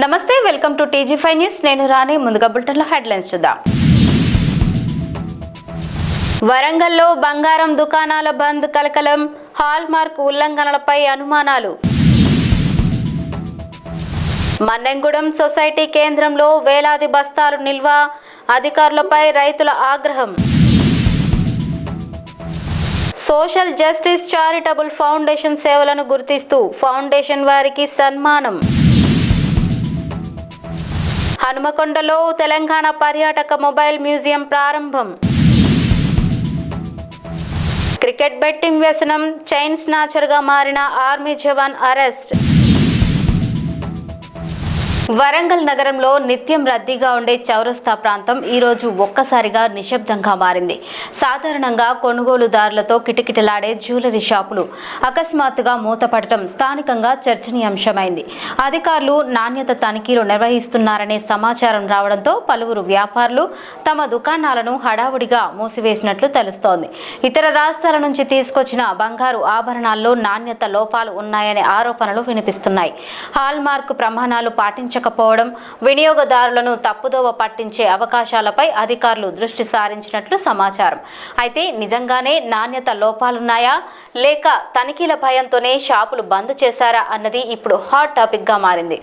నమస్తే, welcome to TG5 news. నేను రాణి. ముందుగా బులెటిన్లో హెడ్లైన్స్ చూద్దాం. వరంగల్లో బంగారం దుకాణాల బంద్ కలకలం, హాల్ మార్క్ ఉల్లంఘనలపై అనుమానాలు. మన్నెంగూడెం సొసైటీ కేంద్రంలో వేలాది బస్తాలు నిల్వ, అధికారులపై రైతుల ఆగ్రహం. సోషల్ జస్టిస్ చారిటబుల్ ఫౌండేషన్ సేవలను గుర్తిస్తూ ఫౌండేషన్ వారికి సన్మానం. హనుమకొండలో తెలంగాణ పర్యాటక మొబైల్ మ్యూజియం ప్రారంభం. క్రికెట్ బెట్టింగ్ వ్యసనం, చైన్ స్నాచర్గా మారిన ఆర్మీ జవాన్ అరెస్ట్. వరంగల్ నగరంలో నిత్యం రద్దీగా ఉండే చౌరస్తా ప్రాంతం ఈరోజు ఒక్కసారిగా నిశ్శబ్దంగా మారింది. సాధారణంగా కొనుగోలుదారులతో కిటకిటలాడే జ్యువెలరీ షాపులు అకస్మాత్తుగా మూతపడటం స్థానికంగా చర్చనీయాంశమైంది. అధికారులు నాణ్యత తనిఖీలు నిర్వహిస్తున్నారనే సమాచారం రావడంతో పలువురు వ్యాపారులు తమ దుకాణాలను హడావుడిగా మూసివేసినట్లు తెలుస్తోంది. ఇతర రాష్ట్రాల నుంచి తీసుకొచ్చిన బంగారు ఆభరణాల్లో నాణ్యత లోపాలు ఉన్నాయనే ఆరోపణలు వినిపిస్తున్నాయి. హాల్ మార్క్ ప్రమాణాలు పాటించకపోవడం, వినియోగదారులను తప్పుదోవ పట్టించే అవకాశాలపై అధికారులు దృష్టి సారించినట్లు సమాచారం. అయితే నిజంగానే నాణ్యత లోపాలున్నాయా, లేక తనిఖీల భయంతోనే షాపులు బంద్ చేశారా అన్నది ఇప్పుడు హాట్ టాపిక్ గా మారింది.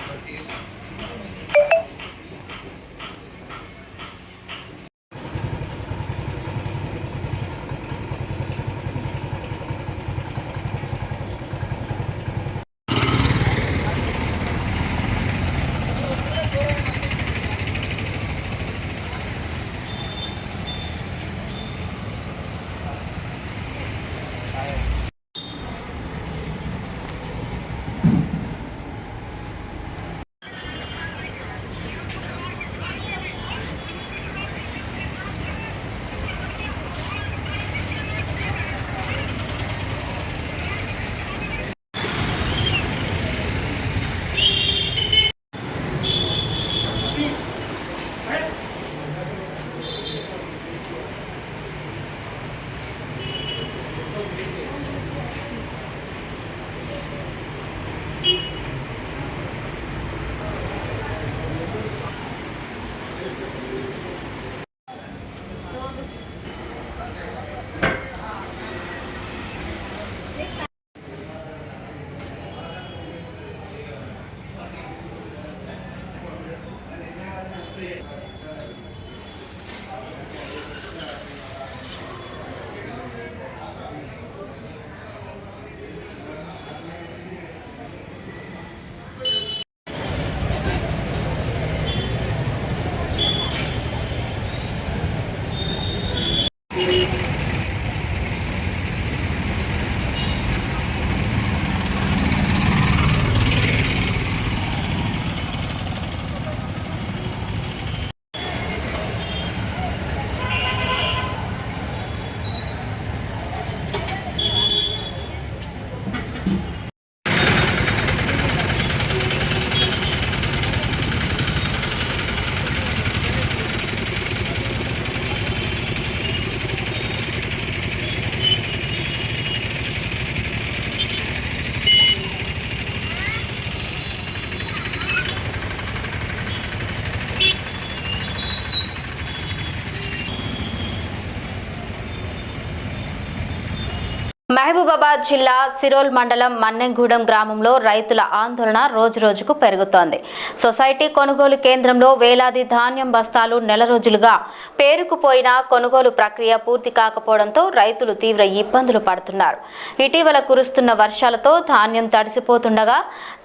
మహబూబాబాద్ జిల్లా సిరోల్ మండలం మన్నెంగూడెం గ్రామంలో రైతుల ఆందోళన రోజురోజుకు పెరుగుతోంది. సొసైటీ కొనుగోలు కేంద్రంలో వేలాది ధాన్యం బస్తాలు నెల రోజులుగా పేరుకుపోయినా కొనుగోలు ప్రక్రియ పూర్తి కాకపోవడంతో రైతులు తీవ్ర ఇబ్బందులు పడుతున్నారు. ఇటీవల కురుస్తున్న వర్షాలతో ధాన్యం తడిసిపోతుండగా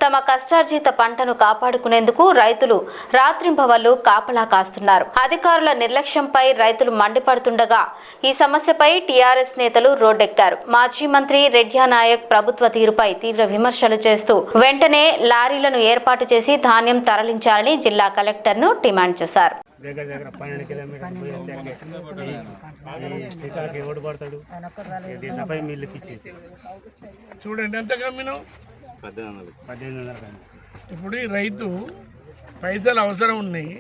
తమ కష్టార్జిత పంటను కాపాడుకునేందుకు రైతులు రాత్రింబవళ్లు కాపలా కాస్తున్నారు. అధికారుల నిర్లక్ష్యంపై రైతులు మండిపడుతుండగా ఈ సమస్యపై టీఆర్ఎస్ నేతలు రోడ్డెక్కారు. మాజీ మంత్రి రెడ్యా నాయక్ ప్రభుత్వ తీరుపై తీవ్ర విమర్శలు చేస్తూ వెంటనే లారీలను ఏర్పాటు చేసి ధాన్యం తరలించాలని జిల్లా కలెక్టర్ను డిమాండ్ చేశారు. చూడండి ఎంత కమ్మినాం. ఇప్పుడు ఈ రైతు పైసలు అవసరం ఉన్నాయి,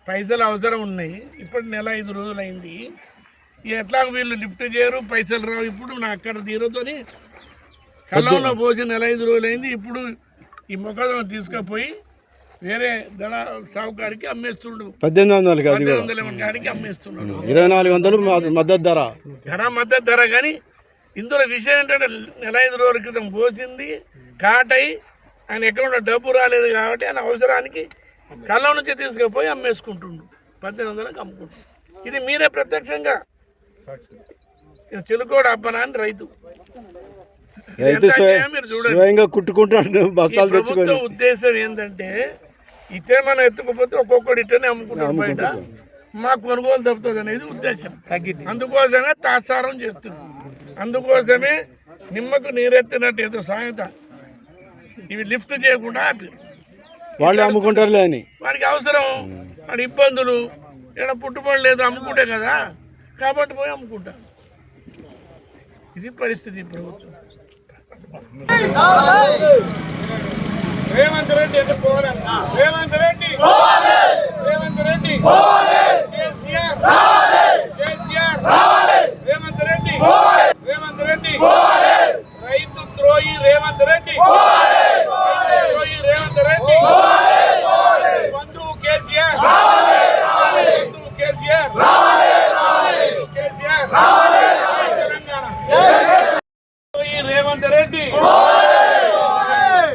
పైసలు అవసరం ఉన్నాయి. ఇప్పుడు నెల 5 రోజులైంది. ఎట్లా వీళ్ళు లిఫ్ట్ చేయరు, పైసలు రావు. ఇప్పుడు నా అక్కడ తీరుతోని కళ్ళంలో పోసి నెల 5 రోజులైంది. ఇప్పుడు ఈ మొక్కజొన్న తీసుకుపోయి వేరే దళ సాగుకారికి అమ్మేస్తుండు. 1800 అది కూడా 1800 కాడికి అమ్మేస్తున్నాడు. 2400 మద్దతు ధర. మద్దతు ధర. కానీ ఇందులో విషయం ఏంటంటే నెల 5 రోజుల క్రితం పోసింది కాటై ఆయన అకౌంట్లో డబ్బు రాలేదు కాబట్టి ఆయన అవసరానికి కళ్ళ నుంచి తీసుకుపోయి అమ్మేసుకుంటుండు. 1800కి అమ్ముకుంటుండు. ఇది మీరే ప్రత్యక్షంగా చిలుకోడు అబ్బనా అని రైతు మీరు చూడండి. కుట్టుకుంటాడు బస్తాలు తెచ్చుకొని. ప్రభుత్వ ఉద్దేశం ఏంటంటే ఇట్టే మనం ఎత్తుకుపోతే ఒక్కొక్కటి ఇట్టనే అమ్ముకుంటాం బయట, మాకు కొనుగోలు తప్పుతుంది అనేది ఉద్దేశం. అందుకోసమే తాత్సారం చేస్తుంది. అందుకోసమే నిమ్మకు నీరెత్తినట్టు ఏదో సాయంత ఇవి లిఫ్ట్ చేయకుండా ఆపారు. వాళ్ళు అమ్ముకుంటారులే అని వాడికి అవసరం, వాడి ఇబ్బందులు, ఏడా పుట్టుబడి లేదు అమ్ముకుంటే కదా కాబట్టి పోయి అమ్ముకుంటా. ఇది పరిస్థితి ప్రభుత్వం. రేవంత్ రెడ్డి అంటే పోవాలి. రేవంత్ రెడ్డి రేవంత్ రెడ్డి కేసీఆర్ రేవంత్ రెడ్డి రేవంత్ రెడ్డి రైతు ద్రోహి రేవంత్ రెడ్డి ద్రోహి రేవంత్ రెడ్డి బంధువు కేసీఆర్ బంధువు కేసీఆర్ కేసీఆర్ తెలంగాణ ద్రోహి రేవంత్ రెడ్డి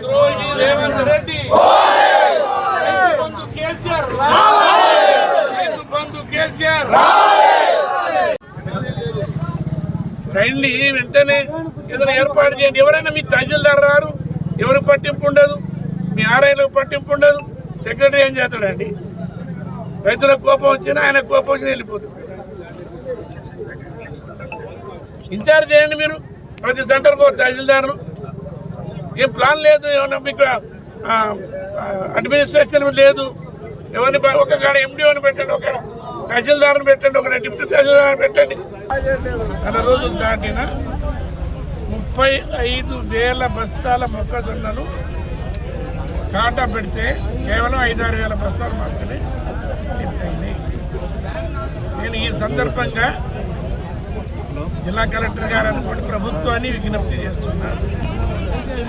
ద్రోహి రేవంత్ రెడ్డి రైతు బంధు కేసీఆర్ రైతు బంధు కేసీఆర్ రండి వెంటనే ఏదైనా ఏర్పాటు చేయండి. ఎవరైనా మీ తహసీల్దార్ రారు, ఎవరు పట్టింపు ఉండదు, మీ ఆర్ఐలకు పట్టింపు ఉండదు, సెక్రటరీ ఏం చేస్తాడండి? రైతులకు కోపం వచ్చినా ఆయన కోపం వచ్చి వెళ్ళిపోతుంది. ఇన్ఛార్జ్ చేయండి మీరు. ప్రతి సెంటర్కు తహసీల్దారు. ఏం ప్లాన్ లేదు, ఏమన్నా మీకు అడ్మినిస్ట్రేషన్ లేదు. ఎవరిని ఒక కాడ ఎండిఓని పెట్టండి, ఒక తహసీల్దార్ని పెట్టండి, ఒక డిప్యూటీ తహసీల్దార్ని పెట్టండి. 10 రోజులు దాటిన 35,000 బస్తాల మొక్కజొన్నలు కాటా పెడితే కేవలం 5-6 వేల బస్తాలు మాత్రమే లిఫ్ట్ అయినాయి. నేను ఈ సందర్భంగా జిల్లా కలెక్టర్ గారు అనుకోండి ప్రభుత్వాన్ని విజ్ఞప్తి చేస్తున్నాను.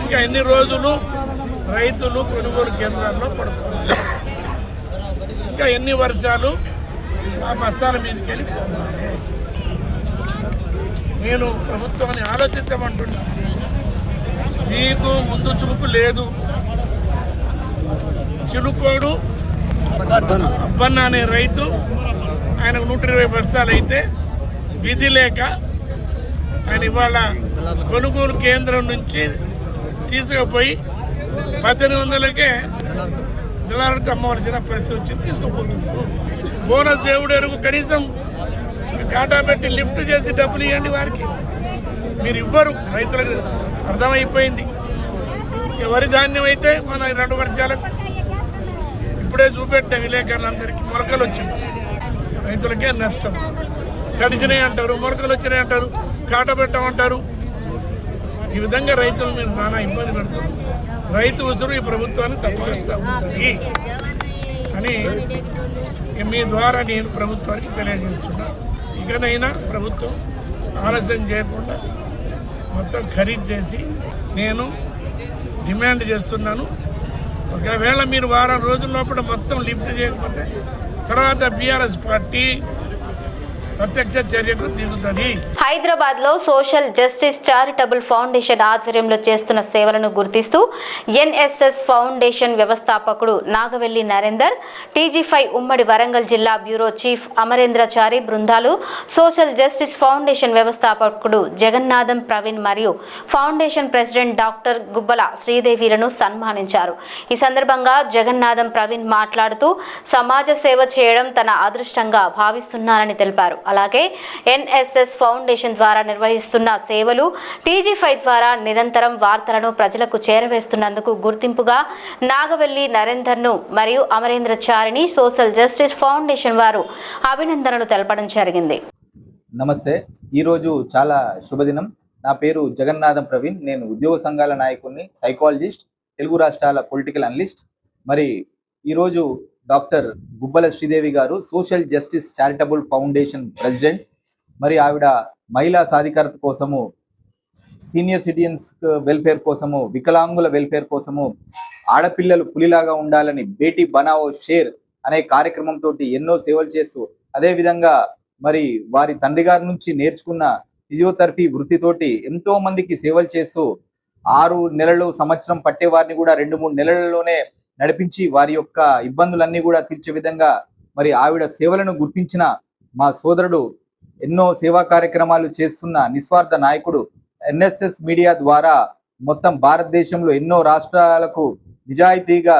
ఇంకా ఎన్ని రోజులు రైతులు కొనుగోలు కేంద్రాల్లో పడుతున్నారు? ఇంకా ఎన్ని వర్షాలు ఆ బస్తాల మీదకి వెళ్ళి పోవాలి? నేను ప్రభుత్వాన్ని ఆలోచించమంటున్నా. మీకు ముందు చూపు లేదు. చిలుకోడు అబ్బన్న అనే రైతు, ఆయనకు 120 బస్తాలు అయితే విధి లేక ఆయన ఇవాళ కొనుగోలు కేంద్రం నుంచి తీసుకుపోయి 1800కే జిల్లాలకు అమ్మవలసిన పరిస్థితి వచ్చి తీసుకుపోతున్నారు. బోనస్ దేవుడు ఎరుగు కనీసం కాటా పెట్టి లిఫ్ట్ చేసి డబ్బులు ఇవ్వండి వారికి. మీరు ఇవ్వరు. రైతులకు అర్థమైపోయింది. ఎవరి ధాన్యం అయితే మన 2 వర్గాలకు ఇప్పుడే చూపెట్టిన విలేకరులందరికీ మొలకలు వచ్చింది. రైతులకే నష్టం. తడిచినాయి అంటారు, మొలకలు వచ్చినాయి అంటారు, కాటా పెట్టమంటారు. ఈ విధంగా రైతులు మీరు నానా ఇబ్బంది పెడుతున్నారు. రైతు ఉసురు ఈ ప్రభుత్వాన్ని తప్పుకొస్తా ఉంటుంది అని మీ ద్వారా నేను ప్రభుత్వానికి తెలియజేస్తున్నా. ఇకనైనా ప్రభుత్వం ఆలస్యం చేయకుండా మొత్తం ఖరీదు చేసి నేను డిమాండ్ చేస్తున్నాను. ఒకవేళ మీరు వారం రోజుల లోపల మొత్తం లిఫ్ట్ చేయకపోతే తర్వాత బీఆర్ఎస్ పార్టీ ప్రత్యక్ష చర్యకు దిగుతుంది. హైదరాబాద్ లో సోషల్ జస్టిస్ చారిటబుల్ ఫౌండేషన్ ఆధ్వర్యంలో చేస్తున్న సేవలను గుర్తిస్తూ ఎన్ఎస్ఎస్ ఫౌండేషన్ వ్యవస్థాపకుడు నాగవెల్లి నరేందర్, టీజీ5 ఉమ్మడి వరంగల్ జిల్లా బ్యూరో చీఫ్ అమరేంద్రచారి బృందాలు సోషల్ జస్టిస్ ఫౌండేషన్ వ్యవస్థాపకుడు జగన్నాథం ప్రవీణ్ మరియు ఫౌండేషన్ ప్రెసిడెంట్ డాక్టర్ గుబ్బల శ్రీదేవిలను సన్మానించారు. ఈ సందర్భంగా జగన్నాథం ప్రవీణ్ మాట్లాడుతూ సమాజ సేవ చేయడం తన అదృష్టంగా భావిస్తున్నారని తెలిపారు. అలాగే ఎన్ఎస్ఎస్ ఫౌండేషన్ ద్వారా నిర్వహిస్తున్న సేవలు టీజీ5 ద్వారా నిరంతరం వార్తలను ప్రజలకు చేరవేస్తున్నందుకు గుర్తింపుగా నాగవెల్లి నరేందర్ను మరియు అమరేంద్రచారిని సోషల్ జస్టిస్ ఫౌండేషన్ వారు అభినందనలు తెలపడం జరిగింది. నమస్తే. ఈరోజు చాలా శుభదినం. నా పేరు జగన్నాథం ప్రవీణ్. నేను ఉద్యోగ సంఘాల నాయకుడిని, సైకాలజిస్ట్, తెలుగు రాష్ట్రాల పొలిటికల్ అనలిస్ట్. మరి ఈరోజు డాక్టర్ గుబ్బల శ్రీదేవి గారు social justice charitable foundation president. మరి ఆవిడ మహిళా సాధికారత కోసము, సీనియర్ సిటిజన్స్ వెల్ఫేర్ కోసము, వికలాంగుల వెల్ఫేర్ కోసము ఆడపిల్లలు పులిలాగా ఉండాలని బేటీ బనావో షేర్ అనే కార్యక్రమంతో ఎన్నో సేవలు చేస్తూ, అదే విధంగా మరి వారి తండ్రి గారి నుంచి నేర్చుకున్న ఫిజియోథెరపీ వృత్తితోటి ఎంతో మందికి సేవలు చేస్తూ 6 నెలలు సంవత్సరం పట్టే వారిని కూడా 2-3 నెలలలోనే నడిపించి వారి యొక్క ఇబ్బందులన్నీ కూడా తీర్చే విధంగా మరి ఆవిడ సేవలను గుర్తించిన మా సోదరుడు ఎన్నో సేవా కార్యక్రమాలు చేస్తున్న నిస్వార్థ నాయకుడు, ఎన్ఎస్ఎస్ మీడియా ద్వారా మొత్తం భారతదేశంలో ఎన్నో రాష్ట్రాలకు నిజాయితీగా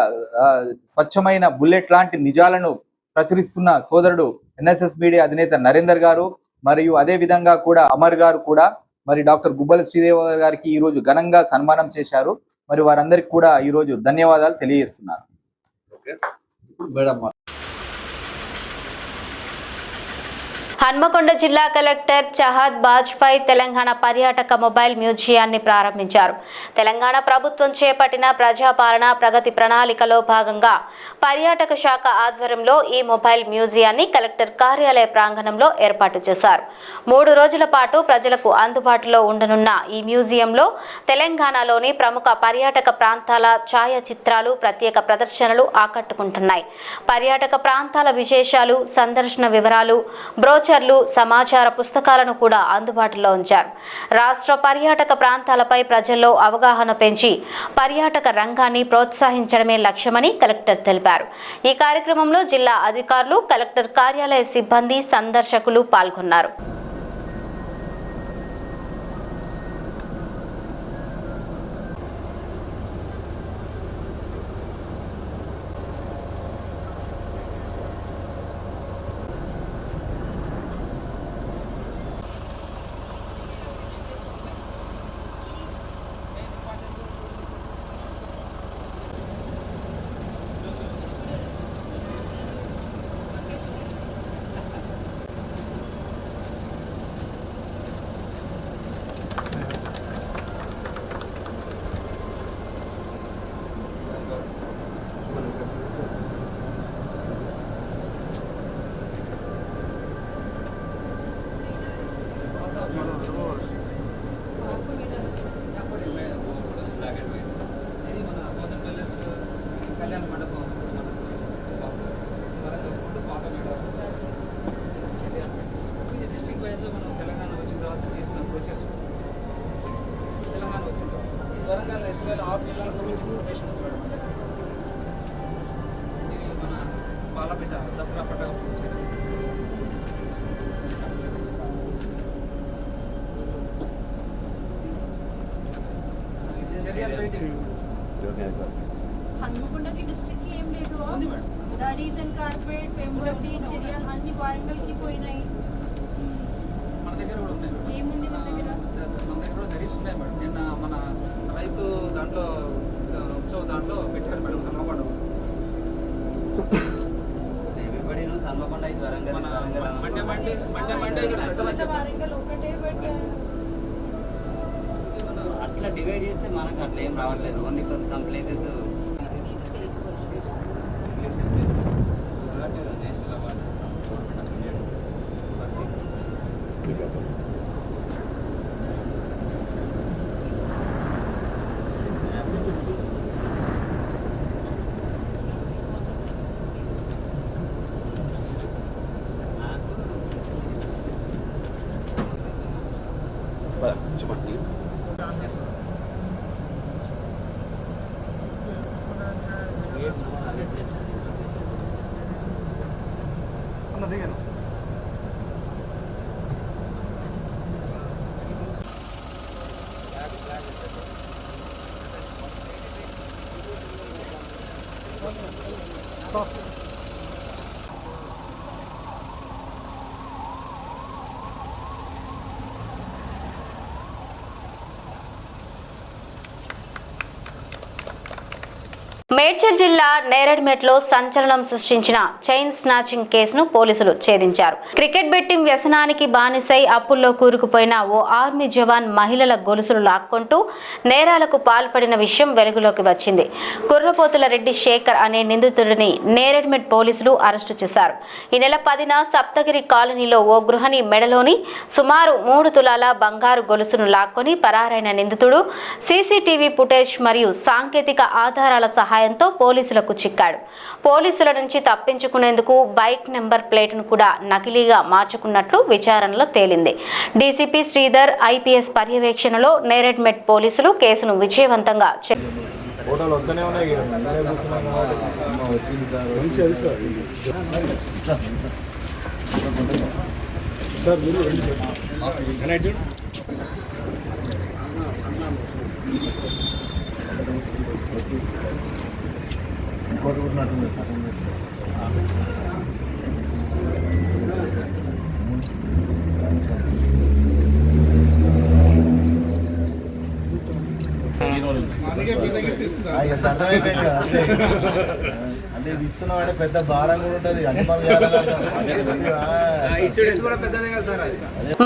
స్వచ్ఛమైన బుల్లెట్ లాంటి నిజాలను ప్రచురిస్తున్న సోదరుడు ఎన్ఎస్ఎస్ మీడియా అధినేత నరేందర్ గారు, మరియు అదే విధంగా కూడా అమర్ గారు కూడా మరి డాక్టర్ గుబ్బల శ్రీదేవ గారికి ఈ రోజు ఘనంగా సన్మానం చేశారు. మరి వారందరికీ కూడా ఈ రోజు ధన్యవాదాలు తెలియజేస్తున్నారు. హన్మకొండ జిల్లా కలెక్టర్ చహద్ బాజ్పాయ్ తెలంగాణ పర్యాటక మొబైల్ మ్యూజియాన్ని ప్రారంభించారు. తెలంగాణ ప్రభుత్వం చేపట్టిన ప్రజాపాలన ప్రగతి ప్రణాళికలో భాగంగా పర్యాటక శాఖ ఆధ్వర్యంలో ఈ మొబైల్ మ్యూజియాన్ని కలెక్టర్ కార్యాలయ ప్రాంగణంలో ఏర్పాటు చేశారు. 3 రోజుల పాటు ప్రజలకు అందుబాటులో ఉండనున్న ఈ మ్యూజియంలో తెలంగాణలోని ప్రముఖ పర్యాటక ప్రాంతాల ఛాయాచిత్రాలు, ప్రత్యేక ప్రదర్శనలు ఆకట్టుకుంటున్నాయి. పర్యాటక ప్రాంతాల విశేషాలు, సందర్శన వివరాలు, బ్రోచర్లు, సమాచార పుస్తకాలను కూడా అందుబాటులో ఉంచారు. రాష్ట్ర పర్యాటక ప్రాంతాలపై ప్రజల్లో అవగాహన పెంచి పర్యాటక రంగాన్ని ప్రోత్సహించడమే లక్ష్యమని కలెక్టర్ తెలిపారు. ఈ కార్యక్రమంలో జిల్లా అధికారులు, కలెక్టర్ కార్యాలయ సిబ్బంది, సందర్శకులు పాల్గొన్నారు. వరంగల్ ఎస్ఎల్ 6 జిల్లాలకు సంబంధించిన ఇన్ఫర్మేషన్ ఇది మన పాలపేట దసరా పండుగ చేసి హన్మకొండకి డిస్ట్రిక్ట్ కి ఏం లేదు. దరీస్ అండ్ కార్పొరేట్ పెంబులకి చర్యలు అన్ని వారంగల్కి పోయినాయి. మన దగ్గర కూడా ఉన్నాయి. ఏముంది మన దగ్గర? కూడా దరీస్ ఉన్నాయి మేడం. నిన్న మన రైతు దాంట్లో ఉత్సవ దాంట్లో పెట్టారు మేడం హన్మకొండ. మండే ఇక్కడ వారంగల్ ఒకటే పెట్టారు. అట్లా డివైడ్ చేస్తే మనకు అట్లా ఏం రావట్లేదు. Only for some places Medchal జిల్లా నేరేడ్మెట్లో సంచలనం సృష్టించిన చైన్ స్నాచింగ్ కేసును పోలీసులు ఛేదించారు. క్రికెట్ బెట్టింగ్ వ్యసనానికి బానిసై అప్పుల్లో కూరుకుపోయిన ఓ ఆర్మీ జవాన్ మహిళల గొలుసులు లాక్కుంటూ నేరాలకు పాల్పడిన విషయం వెలుగులోకి వచ్చింది. కుర్రపోతుల రెడ్డి శేఖర్ అనే నిందితుడిని నేరేడ్మెట్ పోలీసులు అరెస్టు చేశారు. ఈ నెల 10న సప్తగిరి కాలనీలో ఓ గృహిణి మెడలోని సుమారు 3 తులాల బంగారు గొలుసును లాక్కొని పరారైన నిందితుడు సీసీటీవీ ఫుటేజ్ మరియు సాంకేతిక ఆధారాల సహాయం సాయంతో పోలీసులకు చిక్కాడు. పోలీసుల నుంచి తప్పించుకునేందుకు బైక్ నెంబర్ ప్లేట్ను కూడా నకిలీగా మార్చుకున్నట్లు విచారణలో తేలింది. డీసీపీ శ్రీధర్ ఐపీఎస్ పర్యవేక్షణలో నేరెడ్మెట్ పోలీసులు కేసును విజయవంతంగా అంటే ఇస్తున్నామంటే పెద్ద భారం కూడా ఉంటుంది.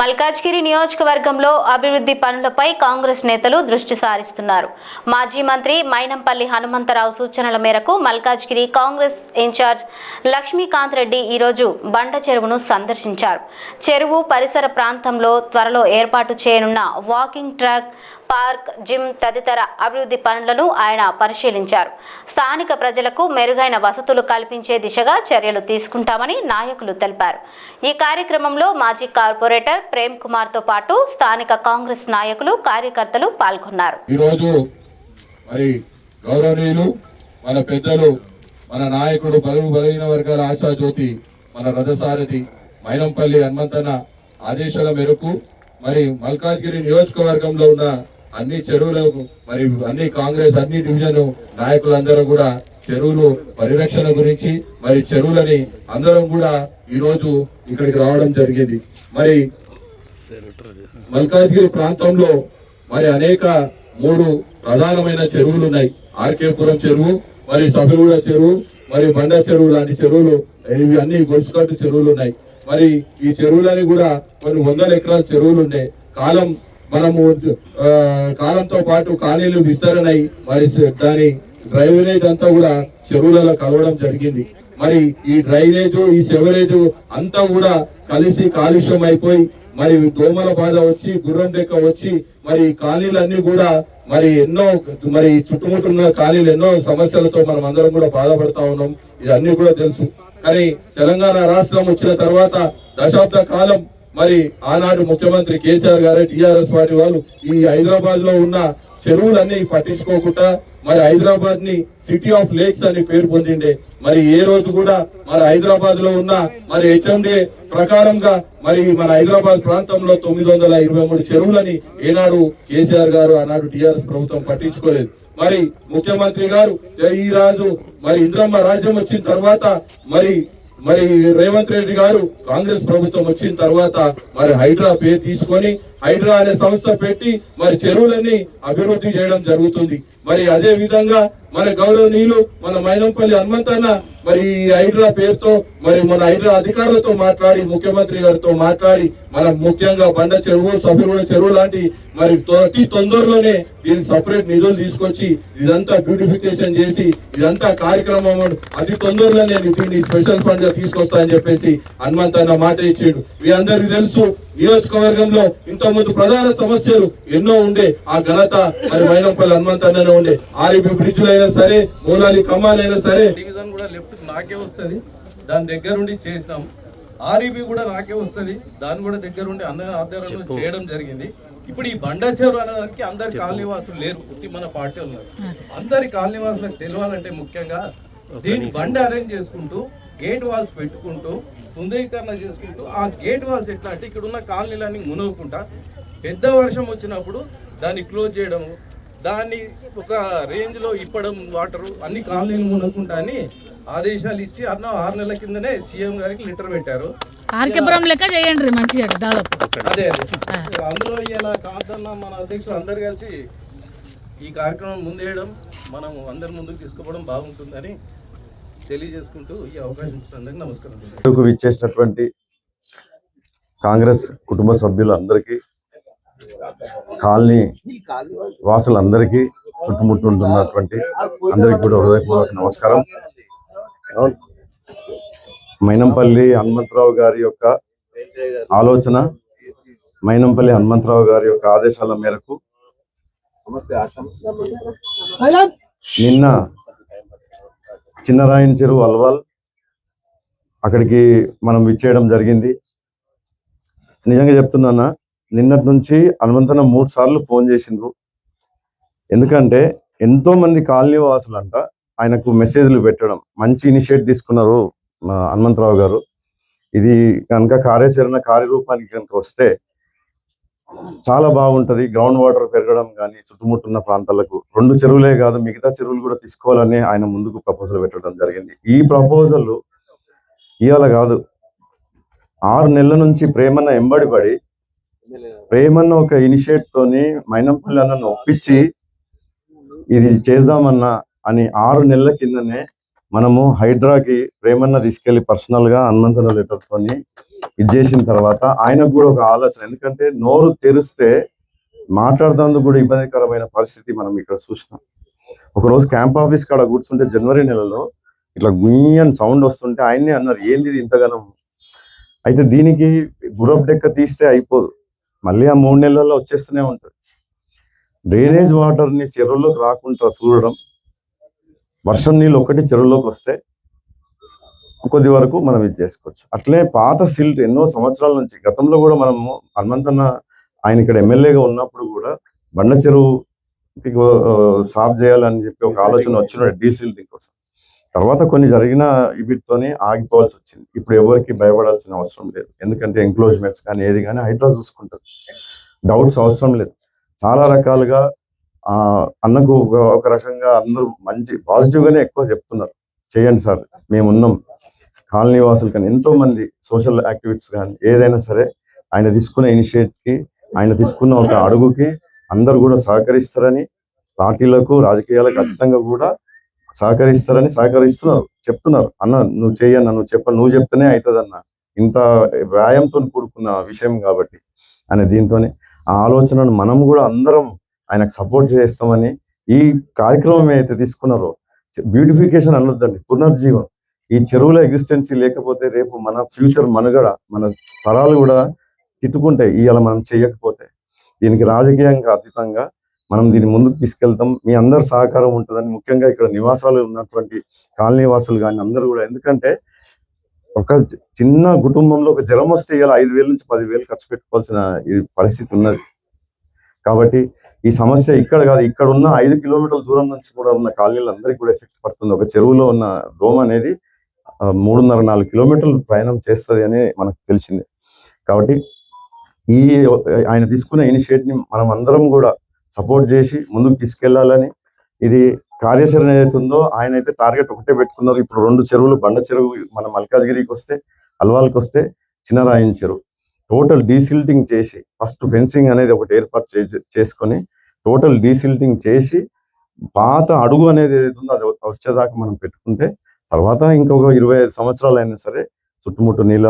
మల్కాజ్గిరి నియోజకవర్గంలో అభివృద్ధి పనులపై కాంగ్రెస్ నేతలు దృష్టి సారిస్తున్నారు. మాజీ మంత్రి మైనంపల్లి హనుమంతరావు సూచనల మేరకు మల్కాజ్గిరి కాంగ్రెస్ ఇన్ఛార్జ్ లక్ష్మీకాంత్ రెడ్డి ఈరోజు బండ చెరువును సందర్శించారు. చెరువు పరిసర ప్రాంతంలో త్వరలో ఏర్పాటు చేయనున్న వాకింగ్ ట్రాక్, పార్క్, జిమ్ తదితర అభివృద్ధి పనులను ఆయన పరిశీలించారు. స్థానిక ప్రజలకు మెరుగైన వసతులు కల్పించే దిశగా చర్యలు తీసుకుంటామని నాయకులు తెలిపారు. ఈ కార్యక్రమంలో మాజీ కార్పొరేటర్ ప్రేమ్ కుమార్ తో పాటు స్థానిక కాంగ్రెస్ నాయకులు, కార్యకర్తలు పాల్గొన్నారు. ఈరోజు మరి గౌరవనీయులు మన పెద్దలు, మన నాయకుడు, బలహీన వర్గాల ఆశాజ్యోతి, మన రథసారథి మైనంపల్లి హనుమంతన్న ఆదేశాల మేరకు మరి మల్కాజ్గిరి నియోజకవర్గంలో ఉన్న అన్ని చెరువులకు మరి అన్ని కాంగ్రెస్ అన్ని డివిజన్ నాయకులందరూ కూడా చెరువులు పరిరక్షణ గురించి మరి చెరువులని అందరం కూడా ఈరోజు ఇక్కడికి రావడం జరిగింది. మరి మల్కాజ్గిరి ప్రాంతంలో మరి అనేక 3 ప్రధానమైన చెరువులు ఉన్నాయి. ఆర్కేపురం చెరువు, మరి సఫిగూడ చెరువు, మరి బండ చెరువు లాంటి చెరువులు, ఇవి అన్ని గొలుసుకట్టు చెరువులు ఉన్నాయి. మరి ఈ చెరువులని కూడా కొన్ని 100 ఎకరాల చెరువులు ఉన్నాయి. కాలంతో పాటు ఖాళీలు విస్తరణై మరి దాని డ్రైనేజ్ అంతా కూడా చెరువులలో కలవడం జరిగింది. మరి ఈ డ్రైనేజ్, ఈ సెవరేజ్ అంతా కూడా కలిసి కాలుష్యం అయిపోయి మరి దోమల బాధ వచ్చి, గుర్రం రెక్క వచ్చి మరి ఖాళీలన్నీ కూడా మరి ఎన్నో మరి చుట్టుముట్టున్న ఖాళీలు ఎన్నో సమస్యలతో మనం అందరం కూడా బాధపడతా ఉన్నాం. ఇవన్నీ కూడా తెలుసు. కానీ తెలంగాణ రాష్ట్రం వచ్చిన తర్వాత దశాబ్ద కాలం మరి ఆనాడు ముఖ్యమంత్రి కేసీఆర్ గారు, టీఆర్ఎస్ పార్టీ వాళ్ళు ఈ హైదరాబాద్ లో ఉన్న చెరువులన్నీ పట్టించుకోకుండా మరి హైదరాబాద్ ని సిటీ ఆఫ్ లేక్స్ అని పేరు పొందిండే. మరి ఏ రోజు కూడా మరి హైదరాబాద్ లో ఉన్న మరి హెచ్ఎండి ప్రకారంగా మరి మన హైదరాబాద్ ప్రాంతంలో 923 చెరువులని ఏనాడు కేసీఆర్ గారు, ఆనాడు టీఆర్ఎస్ ప్రభుత్వం పట్టించుకోలేదు. మరి ముఖ్యమంత్రి గారు ఈ రాజు మరి ఇంద్రమ్మ రాజ్యం వచ్చిన తర్వాత మరి రేవంత్ రెడ్డి గారు కాంగ్రెస్ ప్రభుత్వం వచ్చిన తర్వాత మరి హైడ్రా పేరు తీసుకొని హైడ్రా అనే సంస్థ పెట్టి మరి చెరువులని అభివృద్ధి చేయడం జరుగుతుంది. మరి అదే విధంగా మన గౌరవనీయులు మన మైనంపల్లి హనుమంతన్న మరి హైడ్రా పేరుతో మరి మన హైడ్రా అధికారులతో మాట్లాడి, ముఖ్యమంత్రి గారితో మాట్లాడి మనం ముఖ్యంగా బండ చెరువు, సఫిగూడ చెరువు లాంటి మరి అతి తొందరలోనే దీనికి సపరేట్ నిధులు తీసుకొచ్చి ఇదంతా బ్యూటిఫికేషన్ చేసి ఇదంతా కార్యక్రమం అతి తొందరలోనే దీన్ని స్పెషల్ ఫండ్ గా తీసుకొస్తా అని చెప్పేసి హనుమంతన్న మాట ఇచ్చాడు. మీ అందరికీ తెలుసు నియోజకవర్గంలో ఇంతకుముందు ప్రధాన సమస్యలు ఎన్నో ఉండే. ఆ ఘనత మరి మైనంపల్లి హనుమంతన్ననే ఉండే. ఆర్ఈబీ బ్రిడ్జ్లైనా సరే, మూలాలి కమ్మాలైనా సరే, డివిజన్ కూడా లెఫ్ట్ నాకే వస్తుంది, దాని దగ్గరుండి చేసినాం. ఆర్ఈబీ కూడా నాకే వస్తుంది, దాన్ని కూడా దగ్గరుండి అందరి ఆధ్వర్యంలో చేయడం జరిగింది. ఇప్పుడు ఈ బండ చెరువు అనేదానికి అందరి కాలనీవాసులు లేరు, మన పార్టీ ఉన్నారు. అందరి కాలనీవాసులకు తెలియాలంటే ముఖ్యంగా దీన్ని బండ అరేంజ్ చేసుకుంటూ, గేట్ వాల్స్ పెట్టుకుంటూ, సుందరీకరణ చేసుకుంటూ, ఆ గేట్ వాల్స్ ఎట్లా అంటే ఇక్కడ ఉన్న కాలనీలన్నీ మునగకుండా పెద్ద వర్షం వచ్చినప్పుడు దాన్ని క్లోజ్ చేయడము, దాన్ని ఒక రేంజ్లో ఇప్పడం, వాటరు అన్ని కాలనీలు మునగకుండా అని ఆదేశాలు ఇచ్చి 6 నెలల కిందనే సీఎం గారికి లెటర్ పెట్టారు. లెక్క చేయండి మంచిగా దాదాపు అదే అందులో ఇలా కాదన్న మన అధ్యక్షులు అందరు కలిసి ఈ కార్యక్రమం ముందేయడం, మనం అందరి ముందుకు తీసుకుపోవడం బాగుంటుందని తెలియజేసుకుంటూ ఈ అవకాశం ఇచ్చినందుకు నమస్కారం. విచ్చేసినటువంటి కాంగ్రెస్ కుటుంబ సభ్యులందరికీ, కాలనీ వాసులందరికీ, చుట్టుముట్టుంటున్నటువంటి అందరికీ కూడా హృదయపూర్వక నమస్కారం. మైనంపల్లి హనుమంతరావు గారి యొక్క ఆలోచన, మైనంపల్లి హనుమంతరావు గారి యొక్క ఆదేశాల మేరకు నిన్న చిన్నరాయన చెరువు అల్వాల్ అక్కడికి మనం విచ్చేయడం జరిగింది. నిజంగా చెప్తున్నానా, నిన్నటి నుంచి హనుమంతన్న 3 సార్లు ఫోన్ చేసిండ్రు. ఎందుకంటే ఎంతో మంది కాలనీ వాసులంట ఆయనకు మెసేజ్లు పెట్టడం, మంచి ఇనిషియేట్ తీసుకున్నారు హనుమంతరావు గారు. ఇది కనుక కార్యరూపానికి కనుక వస్తే చాలా బాగుంటది. గ్రౌండ్ వాటర్ పెరగడం కానీ చుట్టుముట్టున్న ప్రాంతాలకు 2 చెరువులే కాదు మిగతా చెరువులు కూడా తీసుకోవాలని ఆయన ముందుకు ప్రపోజల్ పెట్టడం జరిగింది. ఈ ప్రపోజల్ ఇవాళ కాదు, 6 నెలల నుంచి ప్రేమన్న ఎంబడి పడి ప్రేమన్న ఒక ఇనిషియేట్ తోని మైనంపల్లి అన్నను ఒప్పించి ఇది చేద్దామన్నా అని 6 నెలల కిందనే మనము హైడ్రాకి ప్రేమన్న తీసుకెళ్లి పర్సనల్ గా హనుమంతన్న లెటర్ తోని ఇది చేసిన తర్వాత ఆయనకు కూడా ఒక ఆలోచన, ఎందుకంటే నోరు తెరిస్తే మాట్లాడడానికి కూడా ఇబ్బందికరమైన పరిస్థితి మనం ఇక్కడ చూసినాం. ఒకరోజు క్యాంప్ ఆఫీస్ కాడ కూర్చుంటే జనవరి నెలలో ఇట్లా గుయ్యని సౌండ్ వస్తుంటే ఆయన్నే అన్నారు, ఏంది ఇది ఇంతగానం. అయితే దీనికి గురబ్ డెక్క తీస్తే అయిపోదు, మళ్ళీ ఆ 3 నెలల్లో వచ్చేస్తూనే ఉంటుంది. డ్రైనేజ్ వాటర్ని చెరువులోకి రాకుండా చూడడం, వర్షం నీళ్ళు ఒకటి చెరువులోకి వస్తే కొద్ది వరకు మనం ఇది చేసుకోవచ్చు. అట్లే పాత సిల్ట్ ఎన్నో సంవత్సరాల నుంచి గతంలో కూడా మనము హనుమంతన్న ఆయన ఇక్కడ ఎమ్మెల్యేగా ఉన్నప్పుడు కూడా బండ చెరువు సాఫ్ చేయాలని చెప్పి ఒక ఆలోచన వచ్చిన డీసిల్టింగ్ కోసం. తర్వాత కొన్ని జరిగిన వీటితోనే ఆగిపోవాల్సి వచ్చింది. ఇప్పుడు ఎవరికి భయపడాల్సిన అవసరం లేదు, ఎందుకంటే ఎంక్లోజ్మెంట్స్ కానీ ఏది కానీ హైడ్రా చూసుకుంటుంది, డౌట్స్ అవసరం లేదు. చాలా రకాలుగా అన్నకు ఒక రకంగా అందరూ మంచి పాజిటివ్గానే ఎక్కువ చెప్తున్నారు, చేయండి సార్ మేమున్నాం. కాలనీ వాసులు కానీ ఎంతో మంది సోషల్ యాక్టివిటీస్ కానీ ఏదైనా సరే ఆయన తీసుకున్న ఇనిషియేటివ్కి, ఆయన తీసుకున్న ఒక అడుగుకి అందరు కూడా సహకరిస్తారని, పార్టీలకు రాజకీయాలకు అతీతంగా కూడా సహకరిస్తున్నారు, చెప్తున్నారు. అన్న నువ్వు చెయ్యన్న, నువ్వు చెప్తేనే అవుతుంది అన్న, ఇంత వ్యాయంతో కూడుకున్న విషయం కాబట్టి అని దీంతోనే ఆ ఆలోచనను మనం కూడా అందరం ఆయనకు సపోర్ట్ చేస్తామని ఈ కార్యక్రమం ఏదైతే తీసుకున్నారో, బ్యూటిఫికేషన్ అనొద్దండి, పునర్జీవం. ఈ చెరువుల ఎగ్జిస్టెన్సీ లేకపోతే రేపు మన ఫ్యూచర్ మనుగడ, మన తరాలు కూడా తిట్టుకుంటాయి ఇవాళ మనం చేయకపోతే. దీనికి రాజకీయంగా అతీతంగా మనం దీన్ని ముందుకు తీసుకెళ్తాం. మీ అందరు సహకారం ఉంటుందని, ముఖ్యంగా ఇక్కడ నివాసాలు ఉన్నటువంటి కాలనీ వాసులు కానీ అందరూ కూడా, ఎందుకంటే ఒక చిన్న కుటుంబంలో ఒక జ్వరం వస్తే ఇలా 5,000 నుంచి 10,000 ఖర్చు పెట్టుకోవాల్సిన పరిస్థితి ఉన్నది. కాబట్టి ఈ సమస్య ఇక్కడ కాదు, ఇక్కడ ఉన్న 5 కిలోమీటర్ల దూరం నుంచి కూడా ఉన్న కాలనీలందరికీ కూడా ఎఫెక్ట్ పడుతుంది. ఒక చెరువులో ఉన్న దోమ అనేది 3.5-4 కిలోమీటర్లు ప్రయాణం చేస్తుంది అని మనకు తెలిసిందే. కాబట్టి ఈ ఆయన తీసుకున్న ఇనిషియేటివ్ని మనం అందరం కూడా సపోర్ట్ చేసి ముందుకు తీసుకెళ్లాలని, ఇది కార్యాచరణ ఏదైతే ఉందో ఆయన అయితే టార్గెట్ ఒకటే పెట్టుకున్నారు. ఇప్పుడు 2 చెరువులు, బండ చెరువు మన మల్కాజ్గిరికి వస్తే, అల్వాల్కి వస్తే చిన్నరాయన చెరువు టోటల్ డీసిల్టింగ్ చేసి, ఫస్ట్ ఫెన్సింగ్ అనేది ఒకటి ఏర్పాటు చేసుకొని టోటల్ డీసిల్టింగ్ చేసి పాత అడుగు అనేది ఏదైతే ఉందో అది వచ్చేదాకా మనం పెట్టుకుంటే తర్వాత ఇంకొక 25 సంవత్సరాలు అయినా సరే చుట్టుముట్టు నీళ్ళ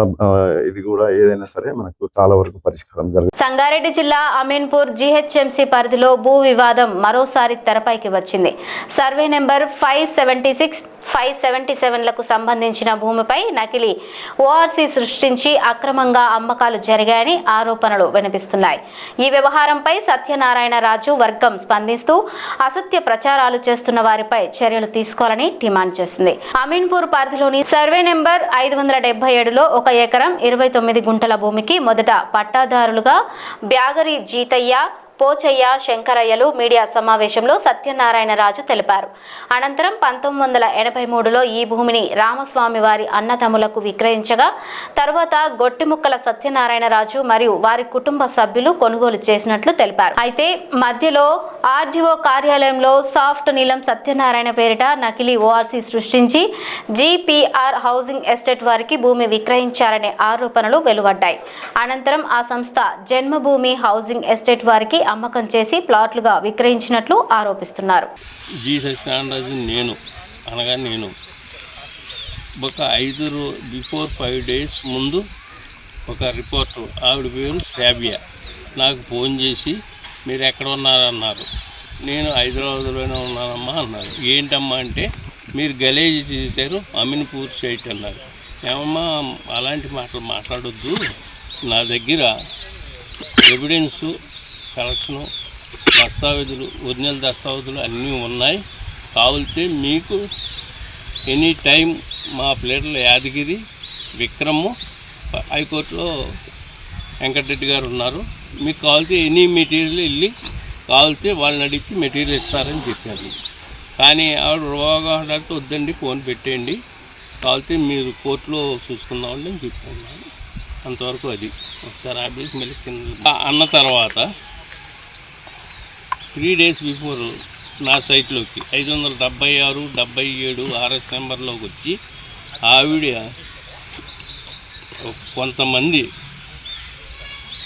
ఇది కూడా ఏదైనా సరే మనకు చాలా వరకు పరిష్కారం జరుగుతుంది. సంగారెడ్డి జిల్లా అమీన్పూర్ జీహెచ్ఎంసీ పరిధిలో భూ వివాదం మరోసారి తెరపైకి వచ్చింది. సర్వే నెంబర్ 576, 577లకు సంబంధించిన భూమిపై నకిలీ ఓఆర్సీ సృష్టించి అక్రమంగా అమ్మకాలు జరిగాయని ఆరోపణలు వినిపిస్తున్నాయి. ఈ వ్యవహారంపై సత్యనారాయణ రాజు వర్గం స్పందిస్తూ అసత్య ప్రచారాలు చేస్తున్న వారిపై చర్యలు తీసుకోవాలని డిమాండ్ చేసింది. అమీన్పూర్ పరిధిలోని సర్వే నెంబర్ 577లో 1 ఎకరం 29 గుంటల భూమికి మొదట పట్టాదారులుగా బ్యాగరి జీతయ్య, పోచయ్య, శంకరయ్యలు మీడియా సమావేశంలో సత్యనారాయణ రాజు తెలిపారు. అనంతరం 1983లో ఈ భూమిని రామస్వామి వారి అన్నదమ్ములకు విక్రయించగా తర్వాత గొట్టిముక్కల సత్యనారాయణ రాజు మరియు వారి కుటుంబ సభ్యులు కొనుగోలు చేసినట్లు తెలిపారు. అయితే మధ్యలో ఆర్డీఓ కార్యాలయంలో సాఫ్ట్ నీలం సత్యనారాయణ పేరిట నకిలీ ఓఆర్సీ సృష్టించి జీపీఆర్ హౌసింగ్ ఎస్టేట్ వారికి భూమి విక్రయించారనే ఆరోపణలు వెలువడ్డాయి. అనంతరం ఆ సంస్థ జన్మభూమి హౌసింగ్ ఎస్టేట్ వారికి అమ్మకం చేసి ప్లాట్లుగా విక్రయించినట్లు ఆరోపిస్తున్నారు. నేను ఒక 5 డేస్ ముందు ఒక రిపోర్టర్, ఆవిడ పేరు శాబియా, నాకు ఫోన్ చేసి మీరు ఎక్కడ ఉన్నారన్నారు. నేను హైదరాబాద్లోనే ఉన్నానమ్మా అన్నారు. ఏంటమ్మా అంటే మీరు గలేజీ చేశారు అమీన్పూర్ సైట్ అన్నారు. ఏమమ్మా అలాంటి మాటలు మాట్లాడొద్దు, నా దగ్గర ఎవిడెన్సు, కలెక్షను, దస్తావేజులు, ఒరిజినల్ దస్తావేజులు అన్నీ ఉన్నాయి. కావాలితే మీకు ఎనీ టైం మా ప్లేటర్లు యాదగిరి, విక్రము, హైకోర్టులో వెంకటరెడ్డి గారు ఉన్నారు. మీకు కావాల్సి ఎనీ మెటీరియల్ వెళ్ళి కావాల్సి వాళ్ళని అడిగి మెటీరియల్ ఇస్తారని చెప్పారు. కానీ ఆవిడ రోగాడంటే వద్దండి, ఫోన్ పెట్టేయండి, కావాల్సి మీరు కోర్టులో చూసుకుందామండి అని చెప్పాను. అంతవరకు అది ఒకసారి ఆఫీస్ మళ్ళీ కింద అన్న తర్వాత 3 days బిఫోర్ నా సైట్లోకి 576, 77 RS నెంబర్లోకి వచ్చి ఆవిడ కొంతమంది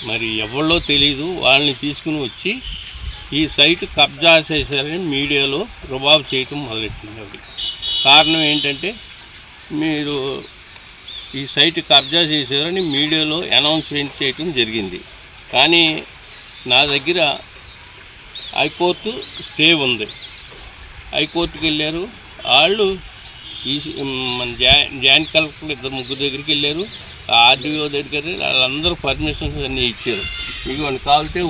మరి ఎవరో తెలీదు వాళ్ళని తీసుకుని వచ్చి ఈ సైట్ కబ్జా చేశారని మీడియాలో రుబాబు చేయటం మొదలెట్టింది. ఆవిడ కారణం ఏంటంటే మీరు ఈ సైట్ కబ్జా చేశారని మీడియాలో అనౌన్స్మెంట్ చేయటం జరిగింది. కానీ నా దగ్గర హైకోర్టు స్టే ఉంది. హైకోర్టుకి వెళ్ళారు వాళ్ళు. ఈ మన జాయింట్ కలెక్టర్ 2-3 దగ్గరికి వెళ్ళారు, ఆర్డీఓ దగ్గరికి వాళ్ళందరూ పర్మిషన్స్ అన్నీ ఇచ్చారు. మీకు మనకు కావాలంటే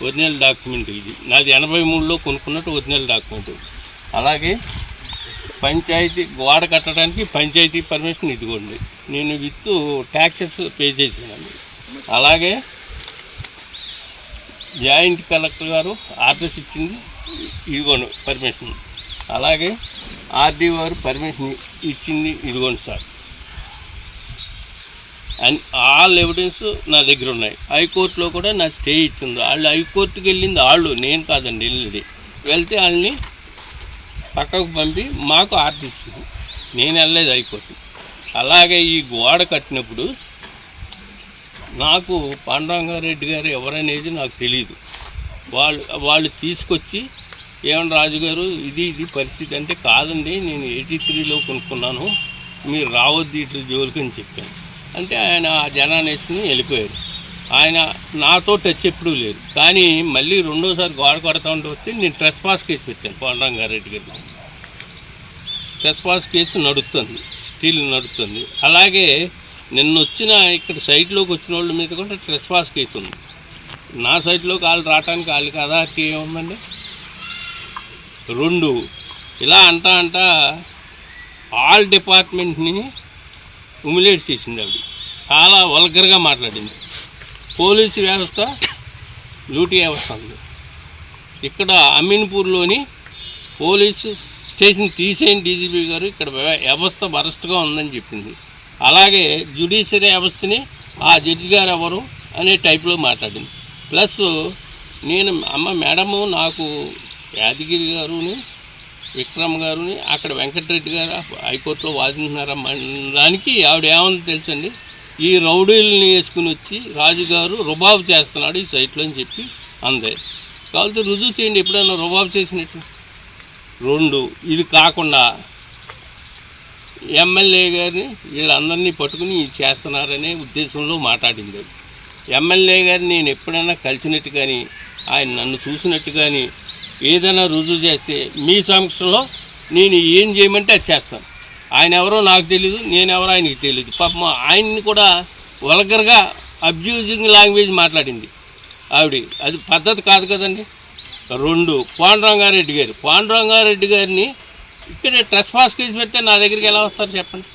ఒరిజినల్ డాక్యుమెంట్ ఇది. నాది 83లో కొనుక్కున్నట్టు ఒరిజినల్ డాక్యుమెంట్. అలాగే పంచాయతీ గోడ కట్టడానికి పంచాయతీ పర్మిషన్ ఇదిగోండి, నేను విత్ ట్యాక్సెస్ పే చేసాను. అలాగే జాయింట్ కలెక్టర్ గారు ఆర్డర్స్ ఇచ్చింది ఇదిగోండి పర్మిషన్. అలాగే ఆర్డీఓ గారు పర్మిషన్ ఇచ్చింది ఇదిగోండి సార్. అండ్ ఆల్ ఎవిడెన్స్ నా దగ్గర ఉన్నాయి. హైకోర్టులో కూడా నా స్టే ఇచ్చింది. వాళ్ళు హైకోర్టుకి వెళ్ళింది వాళ్ళు, నేను కాదండి వెళ్ళింది. వెళ్తే వాళ్ళని పక్కకు పంపి మాకు ఆర్డర్ ఇచ్చింది, నేను వెళ్ళలేదు హైకోర్టు. అలాగే ఈ గోడ కట్టినప్పుడు నాకు పాండురంగారెడ్డి గారు ఎవరనేది నాకు తెలియదు. వాళ్ళు తీసుకొచ్చి ఏమన్నా రాజుగారు ఇది పరిస్థితి అంటే, కాదండి నేను 83లో కొనుక్కున్నాను, మీరు రావద్దు ఇటు జోలికి అని చెప్పాను. అంటే ఆయన ఆ జనాన్ని వేసుకుని వెళ్ళిపోయారు. ఆయన నాతో టచ్ ఎప్పుడూ లేదు. కానీ మళ్ళీ రెండోసారి గోడ కొడతా ఉంటే వస్తే నేను ట్రెస్పాస్ కేసు పెట్టాను పాండురంగారెడ్డి గారు. ట్రెస్పాస్ కేసు నడుస్తుంది, స్టిల్ నడుస్తుంది. అలాగే నిన్న వచ్చిన ఇక్కడ సైట్లోకి వచ్చిన వాళ్ళ మీద కూడా ట్రెస్పాస్ కేసు ఉంది. నా సైట్లోకి వాళ్ళు రావడానికి వాళ్ళకి అథారిటీ ఏముందండి? 2 ఇలా అంటా ఆల్ డిపార్ట్మెంట్ని హ్యూమిలేట్ చేసింది. ఆవిడ చాలా వల్గర్గా మాట్లాడింది. పోలీసు వ్యవస్థ లూటీ వ్యవస్థ ఉంది. ఇక్కడ అమీన్పూర్లోని పోలీసు స్టేషన్ తీసేయండి డీజీపీ గారు, ఇక్కడ వ్యవస్థ వరస్ట్గా ఉందని చెప్పింది. అలాగే జ్యుడిషియరీ వ్యవస్థని ఆ జడ్జి గారు ఎవరు అనే టైప్లో మాట్లాడింది. ప్లస్ నేను మేడము నాకు యాదగిరి గారుని, విక్రమ్ గారుని, అక్కడ వెంకటరెడ్డి గారు హైకోర్టులో వాదింటున్నారా దానికి ఆవిడ ఏమని తెలుసండి, ఈ రౌడీలని వేసుకుని వచ్చి రాజుగారు రుబాబు చేస్తున్నాడు ఈ సైట్లో అని చెప్పి అందే. కాబట్టి రుజువు చేయండి ఎప్పుడైనా రుబాబు చేసినట్టు. 2 ఇది కాకుండా ఎమ్మెల్యే గారిని వీళ్ళందరినీ పట్టుకుని చేస్తున్నారనే ఉద్దేశంలో మాట్లాడింది. ఎమ్మెల్యే గారిని నేను ఎప్పుడైనా కలిసినట్టు కానీ ఆయన నన్ను చూసినట్టు కానీ ఏదైనా రుజువు చేస్తే మీ సమక్షంలో నేను ఏం చేయమంటే అది చేస్తాను. ఆయన ఎవరో నాకు తెలీదు, నేనెవరో ఆయనకి తెలీదు. పాపం ఆయన్ని కూడా వల్గర్గా అబ్యూజింగ్ లాంగ్వేజ్ మాట్లాడింది ఆవిడ. అది పద్ధతి కాదు కదండి. 2 పాండురంగారెడ్డి గారిని ఇక్కడే ట్రెస్పాస్ కేసు పెడితే నా దగ్గరికి ఎలా వస్తారు చెప్పండి?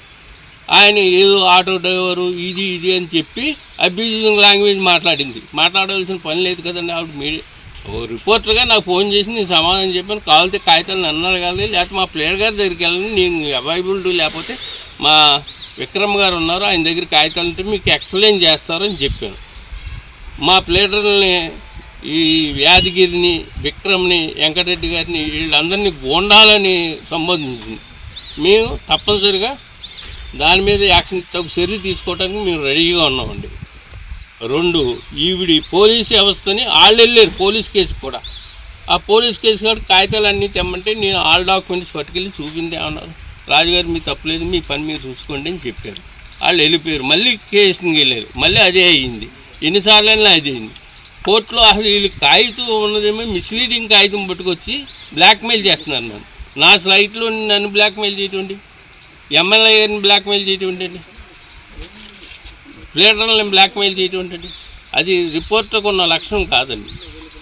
ఆయన ఏదో ఆటో డ్రైవరు ఇది అని చెప్పి అబ్యూజింగ్ లాంగ్వేజ్ మాట్లాడింది. మాట్లాడవలసిన పని లేదు కదండి. ఆవిడ మీడియా రిపోర్టర్గా నాకు ఫోన్ చేసి నేను సమాధానం చెప్పాను. కావాలంటే కాగితాలు నన్ను అడగాలి, లేకపోతే మా ప్లేయర్ గారి దగ్గరికి వెళ్ళాలి, నేను అవైలబిలిటీ లేకపోతే మా విక్రమ్ గారు ఉన్నారు, ఆయన దగ్గర కాగితాలు ఉంటే మీకు ఎక్స్ప్లెయిన్ చేస్తారని చెప్పాను. మా ప్లేయర్ని ఈ యాదగిరిని, విక్రమ్ని, వెంకటరెడ్డి గారిని వీళ్ళందరినీ గోండాలని సంబోధించింది. మేము తప్పనిసరిగా దాని మీద యాక్షన్ చర్య తీసుకోవడానికి మేము రెడీగా ఉన్నామండి. 2 ఈవిడి పోలీసు వ్యవస్థని వాళ్ళు వెళ్ళారు పోలీస్ కేసు కూడా. ఆ పోలీస్ కేసు కూడా కాగితాలన్నీ తెమ్మంటే నేను ఆల్ డాక్యుమెంట్స్ పట్టుకెళ్ళి చూపిందే అన్నారు. రాజుగారు మీ తప్పలేదు, మీ పని మీరు చూసుకోండి అని చెప్పారు. వాళ్ళు వెళ్ళిపోయారు. మళ్ళీ కేసుకి వెళ్ళారు. మళ్ళీ అదే అయ్యింది. ఎన్నిసార్లైనా అదే అయింది. కోర్టులో అసలు వీళ్ళు కాగితం ఉన్నదేమో మిస్లీడింగ్ కాగితం పట్టుకొచ్చి బ్లాక్మెయిల్ చేస్తున్నారు. నా సైట్లో నన్ను బ్లాక్మెయిల్ చేయటండి, ఎమ్మెల్యే గారిని బ్లాక్మెయిల్ చేయటం ఏంటండి, ప్లేటర్లను బ్లాక్మెయిల్ చేయటం ఏంటండి? అది రిపోర్టర్కి ఉన్న లక్షణం కాదండి.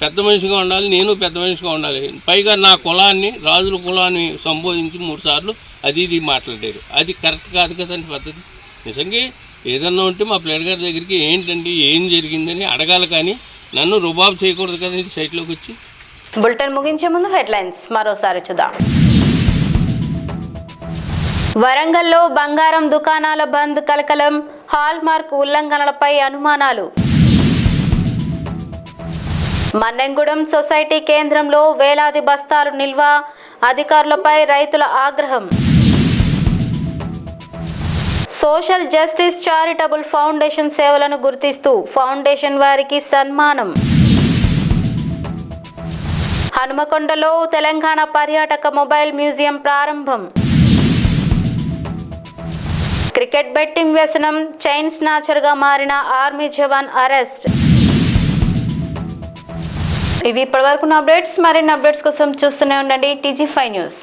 పెద్ద మనిషిగా ఉండాలి, నేను పెద్ద మనిషిగా ఉండాలి. పైగా నా కులాన్ని, రాజుల కులాన్ని సంబోధించి 3 సార్లు అది ఇది మాట్లాడారు. అది కరెక్ట్ కాదు కదండి పద్ధతి. నిజంగా ఏదన్నా ఉంటే మా ప్లేయర్ గారి దగ్గరికి ఏంటండి ఏం జరిగిందని అడగాలి, కానీ నన్ను రుబాబు చేయకూడదు కదండి సైట్లోకి వచ్చి. బులెటిన్ ముగించే ముందు హెడ్లైన్స్ మరోసారి చూద్దాం. వరంగల్లో బంగారం దుకాణాల బంద్ కలకలం, హాల్మార్క్ ఉల్లంఘనలపై అనుమానాలు. మన్నెంగూడెం సొసైటీ కేంద్రంలో వేలాది బస్తాలు నిల్వ, అధికారులపై రైతుల ఆగ్రహం. సోషల్ జస్టిస్ చారిటబుల్ ఫౌండేషన్ సేవలను గుర్తిస్తూ ఫౌండేషన్ వారికి సన్మానం. హనుమకొండలో తెలంగాణ పర్యాటక మొబైల్ మ్యూజియం ప్రారంభం. క్రికెట్ బెట్టింగ్ వ్యసనం, చైన్ స్నాచర్గా మారిన ఆర్మీ జవాన్ అరెస్ట్. ఇవి ఇప్పటివరకు అప్డేట్స్. మరిన్ని అప్డేట్స్ కోసం చూస్తూనే ఉండండి TG5 న్యూస్.